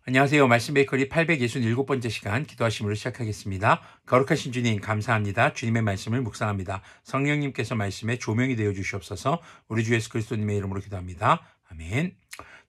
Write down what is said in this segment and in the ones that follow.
안녕하세요. 말씀 베이커리 867번째 시간 기도하심으로 시작하겠습니다. 거룩하신 주님 감사합니다. 주님의 말씀을 묵상합니다. 성령님께서 말씀에 조명이 되어 주시옵소서. 우리 주 예수 그리스도님의 이름으로 기도합니다. 아멘.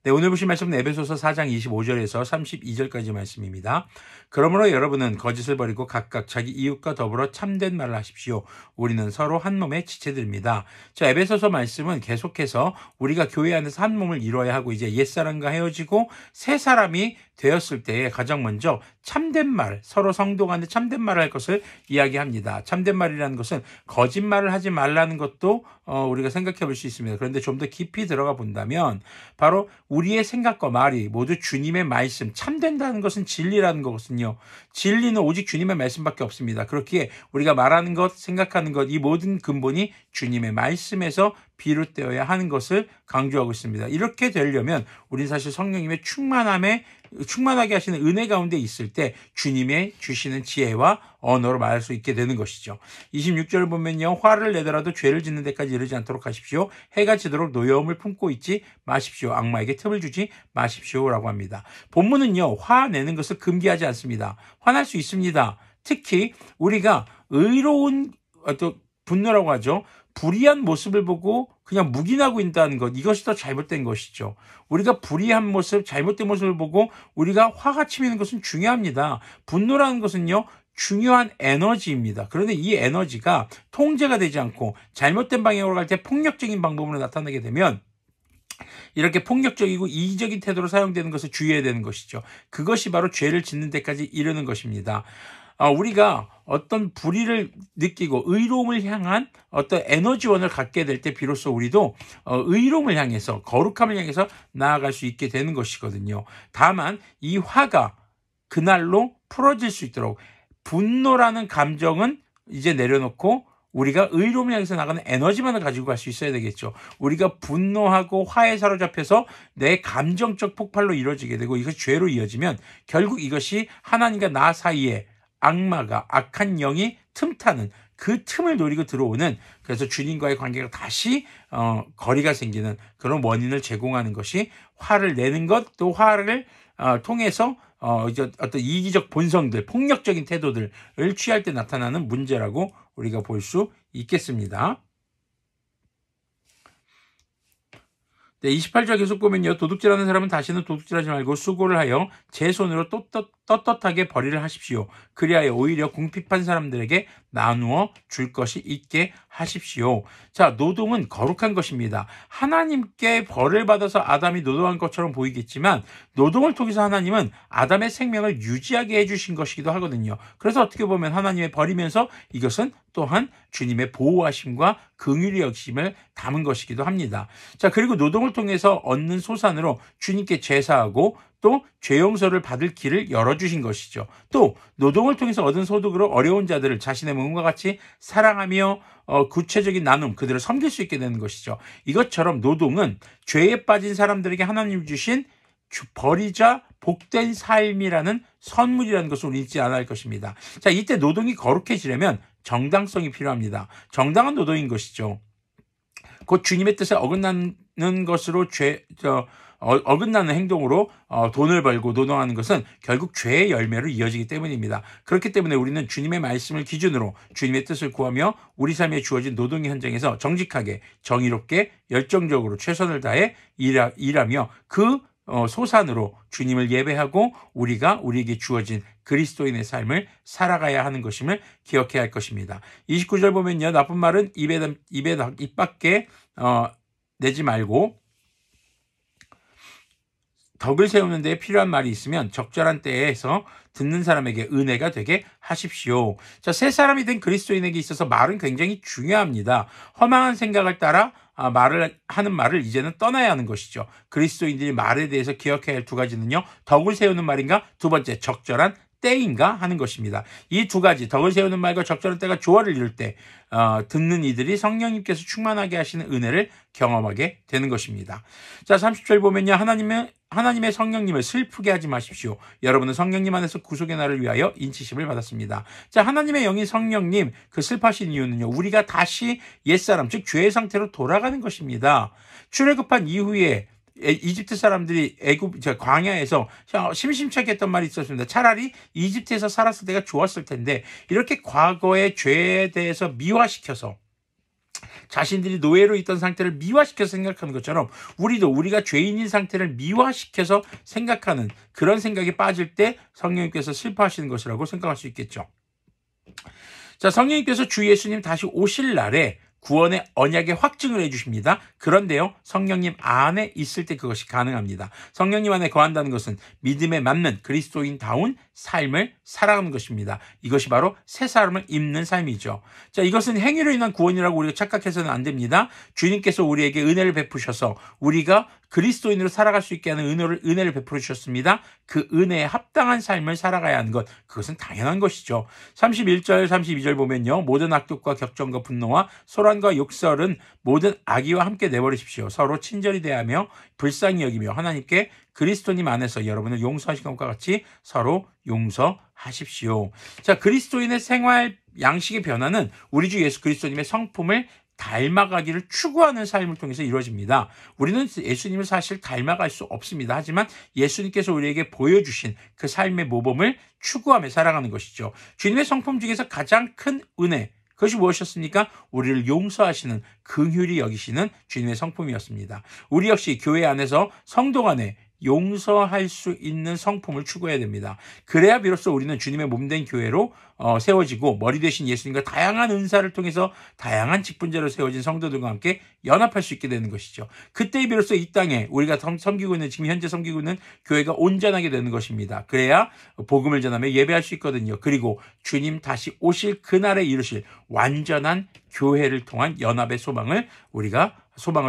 네, 오늘 보신 말씀은 에베소서 4장 25절에서 32절까지 말씀입니다. 그러므로 여러분은 거짓을 버리고 각각 자기 이웃과 더불어 참된 말을 하십시오. 우리는 서로 한 몸의 지체들입니다. 자, 에베소서 말씀은 계속해서 우리가 교회 안에서 한 몸을 이루어야 하고 이제 옛사람과 헤어지고 새 사람이 되었을 때에 가장 먼저 참된 말, 서로 성도 간에 참된 말을 할 것을 이야기합니다. 참된 말이라는 것은 거짓말을 하지 말라는 것도 우리가 생각해 볼 수 있습니다. 그런데 좀 더 깊이 들어가 본다면 바로 우리의 생각과 말이 모두 주님의 말씀, 참된다는 것은 진리라는 것은요. 진리는 오직 주님의 말씀밖에 없습니다. 그렇기에 우리가 말하는 것, 생각하는 것, 이 모든 근본이 주님의 말씀에서 비롯되어야 하는 것을 강조하고 있습니다. 이렇게 되려면 우리는 사실 성령님의 충만하게 하시는 은혜 가운데 있을 때 주님의 주시는 지혜와 언어로 말할 수 있게 되는 것이죠. 26절을 보면요. 화를 내더라도 죄를 짓는 데까지 이르지 않도록 하십시오. 해가 지도록 노여움을 품고 있지 마십시오. 악마에게 틈을 주지 마십시오라고 합니다. 본문은요. 화내는 것을 금기하지 않습니다. 화날 수 있습니다. 특히 우리가 의로운 분노라고 하죠. 불의한 모습을 보고 그냥 묵인하고 있다는 것, 이것이 더 잘못된 것이죠. 우리가 불의한 모습, 잘못된 모습을 보고 우리가 화가 치미는 것은 중요합니다. 분노라는 것은요, 중요한 에너지입니다. 그런데 이 에너지가 통제가 되지 않고 잘못된 방향으로 갈 때 폭력적인 방법으로 나타나게 되면 이렇게 폭력적이고 이기적인 태도로 사용되는 것을 주의해야 되는 것이죠. 그것이 바로 죄를 짓는 데까지 이르는 것입니다. 우리가 어떤 불의를 느끼고 의로움을 향한 어떤 에너지원을 갖게 될 때 비로소 우리도 의로움을 향해서 거룩함을 향해서 나아갈 수 있게 되는 것이거든요. 다만 이 화가 그날로 풀어질 수 있도록 분노라는 감정은 이제 내려놓고 우리가 의로움을 향해서 나가는 에너지만을 가지고 갈 수 있어야 되겠죠. 우리가 분노하고 화에 사로잡혀서 내 감정적 폭발로 이루어지게 되고 이것이 죄로 이어지면 결국 이것이 하나님과 나 사이에 악마가 악한 영이 틈타는 그 틈을 노리고 들어오는, 그래서 주님과의 관계가 다시 거리가 생기는 그런 원인을 제공하는 것이 화를 내는 것, 또 화를 통해서 어떤 이기적 본성들, 폭력적인 태도들을 취할 때 나타나는 문제라고 우리가 볼 수 있겠습니다. 네, 28절 계속 보면요. 도둑질하는 사람은 다시는 도둑질하지 말고 수고를 하여 제 손으로 떳떳하게 벌이를 하십시오. 그리하여 오히려 궁핍한 사람들에게 나누어 줄 것이 있게 하십시오. 자, 노동은 거룩한 것입니다. 하나님께 벌을 받아서 아담이 노동한 것처럼 보이겠지만 노동을 통해서 하나님은 아담의 생명을 유지하게 해주신 것이기도 하거든요. 그래서 어떻게 보면 하나님의 벌이면서 이것은 또한 주님의 보호하심과 긍휼히 여기심을 담은 것이기도 합니다. 자, 그리고 노동을 통해서 얻는 소산으로 주님께 제사하고 또 죄용서를 받을 길을 열어주신 것이죠. 또 노동을 통해서 얻은 소득으로 어려운 자들을 자신의 몸과 같이 사랑하며 구체적인 나눔, 그들을 섬길 수 있게 되는 것이죠. 이것처럼 노동은 죄에 빠진 사람들에게 하나님 주신 벌이자 복된 삶이라는 선물이라는 것을 우리 잊지 않아야 할 것입니다. 자, 이때 노동이 거룩해지려면 정당성이 필요합니다. 정당한 노동인 것이죠. 곧 주님의 뜻에 어긋나는 것으로 어긋나는 행동으로 돈을 벌고 노동하는 것은 결국 죄의 열매로 이어지기 때문입니다. 그렇기 때문에 우리는 주님의 말씀을 기준으로 주님의 뜻을 구하며 우리 삶에 주어진 노동의 현장에서 정직하게, 정의롭게, 열정적으로 최선을 다해 일하며 그 소산으로 주님을 예배하고 우리가 우리에게 주어진 그리스도인의 삶을 살아가야 하는 것임을 기억해야 할 것입니다. 29절 보면요. 나쁜 말은 입 밖에 내지 말고 덕을 세우는 데 필요한 말이 있으면 적절한 때에서 듣는 사람에게 은혜가 되게 하십시오. 자, 새 사람이 된 그리스도인에게 있어서 말은 굉장히 중요합니다. 허망한 생각을 따라 하는 말을 이제는 떠나야 하는 것이죠. 그리스도인들이 말에 대해서 기억해야 할 두 가지는요. 덕을 세우는 말인가? 두 번째, 적절한 때인가 하는 것입니다. 이 두 가지, 덕을 세우는 말과 적절한 때가 조화를 이룰 때 듣는 이들이 성령님께서 충만하게 하시는 은혜를 경험하게 되는 것입니다. 자, 30절 보면요. 하나님의 성령님을 슬프게 하지 마십시오. 여러분은 성령님 안에서 구속의 날을 위하여 인치심을 받았습니다. 자, 하나님의 영인 성령님, 그 슬퍼하신 이유는요. 우리가 다시 옛사람, 즉 죄의 상태로 돌아가는 것입니다. 출애굽한 이후에 이집트 사람들이 광야에서 심심찮게 했던 말이 있었습니다. 차라리 이집트에서 살았을 때가 좋았을 텐데, 이렇게 과거의 죄에 대해서 미화시켜서 자신들이 노예로 있던 상태를 미화시켜서 생각하는 것처럼, 우리도 우리가 죄인인 상태를 미화시켜서 생각하는 그런 생각에 빠질 때 성령님께서 슬퍼하시는 것이라고 생각할 수 있겠죠. 자, 성령님께서 주 예수님 다시 오실 날에 구원의 언약의 확증을 해주십니다. 그런데요, 성령님 안에 있을 때 그것이 가능합니다. 성령님 안에 거한다는 것은 믿음에 맞는 그리스도인다운 삶을 살아가는 것입니다. 이것이 바로 새 사람을 입는 삶이죠. 자, 이것은 행위로 인한 구원이라고 우리가 착각해서는 안 됩니다. 주님께서 우리에게 은혜를 베푸셔서 우리가 그리스도인으로 살아갈 수 있게 하는 은혜를 베풀어 주셨습니다. 그 은혜에 합당한 삶을 살아가야 하는 것, 그것은 당연한 것이죠. 31절, 32절 보면요. 모든 악독과 격정과 분노와 소란과 욕설은 모든 악의와 함께 내버리십시오. 서로 친절히 대하며 불쌍히 여기며 하나님께 그리스도님 안에서 여러분을 용서하신 것과 같이 서로 용서하십시오. 자, 그리스도인의 생활 양식의 변화는 우리 주 예수 그리스도님의 성품을 닮아가기를 추구하는 삶을 통해서 이루어집니다. 우리는 예수님을 사실 닮아갈 수 없습니다. 하지만 예수님께서 우리에게 보여주신 그 삶의 모범을 추구하며 살아가는 것이죠. 주님의 성품 중에서 가장 큰 은혜, 그것이 무엇이었습니까? 우리를 용서하시는, 긍휼히 여기시는 주님의 성품이었습니다. 우리 역시 교회 안에서 성도 간에 용서할 수 있는 성품을 추구해야 됩니다. 그래야 비로소 우리는 주님의 몸된 교회로 세워지고, 머리 되신 예수님과 다양한 은사를 통해서 다양한 직분자로 세워진 성도들과 함께 연합할 수 있게 되는 것이죠. 그때 비로소 이 땅에 우리가 섬기고 있는, 지금 현재 섬기고 있는 교회가 온전하게 되는 것입니다. 그래야 복음을 전하며 예배할 수 있거든요. 그리고 주님 다시 오실 그날에 이루실 완전한 교회를 통한 연합의 소망을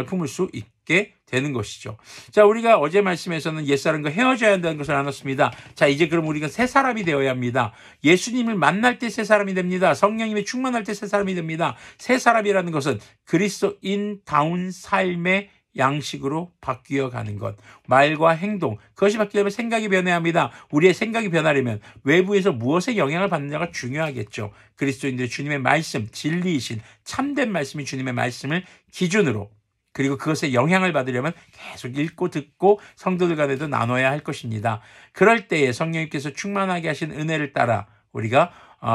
품을 수 있게 되는 것이죠. 자, 우리가 어제 말씀에서는 옛사람과 헤어져야 한다는 것을 나눴습니다. 자, 이제 그럼 우리가 새 사람이 되어야 합니다. 예수님을 만날 때 새 사람이 됩니다. 성령님의 충만할 때 새 사람이 됩니다. 새 사람이라는 것은 그리스도인다운 삶의 양식으로 바뀌어 가는 것, 말과 행동, 그것이 바뀌려면 생각이 변해야 합니다. 우리의 생각이 변하려면 외부에서 무엇에 영향을 받느냐가 중요하겠죠. 그리스도인들의 주님의 말씀, 진리이신 참된 말씀이 주님의 말씀을 기준으로, 그리고 그것에 영향을 받으려면 계속 읽고 듣고 성도들 간에도 나눠야 할 것입니다. 그럴 때에 성령님께서 충만하게 하신 은혜를 따라 우리가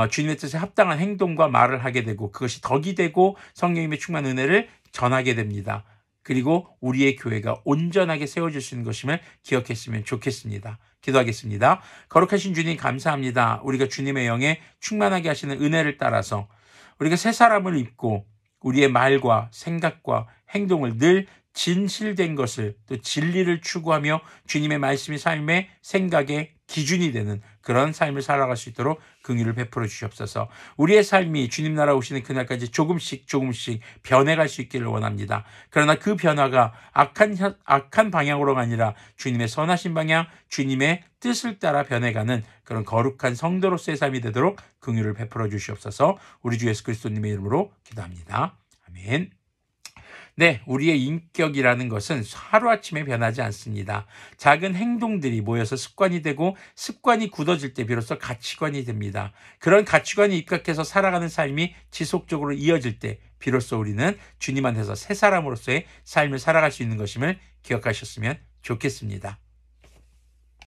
주님의 뜻에 합당한 행동과 말을 하게 되고, 그것이 덕이 되고 성령님의 충만한 은혜를 전하게 됩니다. 그리고 우리의 교회가 온전하게 세워질 수 있는 것임을 기억했으면 좋겠습니다. 기도하겠습니다. 거룩하신 주님, 감사합니다. 우리가 주님의 영에 충만하게 하시는 은혜를 따라서 우리가 새 사람을 입고 우리의 말과 생각과 행동을 늘 진실된 것을, 또 진리를 추구하며 주님의 말씀이 삶의 생각의 기준이 되는 그런 삶을 살아갈 수 있도록 긍휼을 베풀어 주시옵소서. 우리의 삶이 주님 나라 오시는 그날까지 조금씩 변해갈 수 있기를 원합니다. 그러나 그 변화가 악한 방향으로가 아니라 주님의 선하신 방향, 주님의 뜻을 따라 변해가는 그런 거룩한 성도로서의 삶이 되도록 긍휼을 베풀어 주시옵소서. 우리 주 예수 그리스도님의 이름으로 기도합니다. 아멘. 네, 우리의 인격이라는 것은 하루아침에 변하지 않습니다. 작은 행동들이 모여서 습관이 되고, 습관이 굳어질 때 비로소 가치관이 됩니다. 그런 가치관이 입각해서 살아가는 삶이 지속적으로 이어질 때 비로소 우리는 주님 안에서 새 사람으로서의 삶을 살아갈 수 있는 것임을 기억하셨으면 좋겠습니다.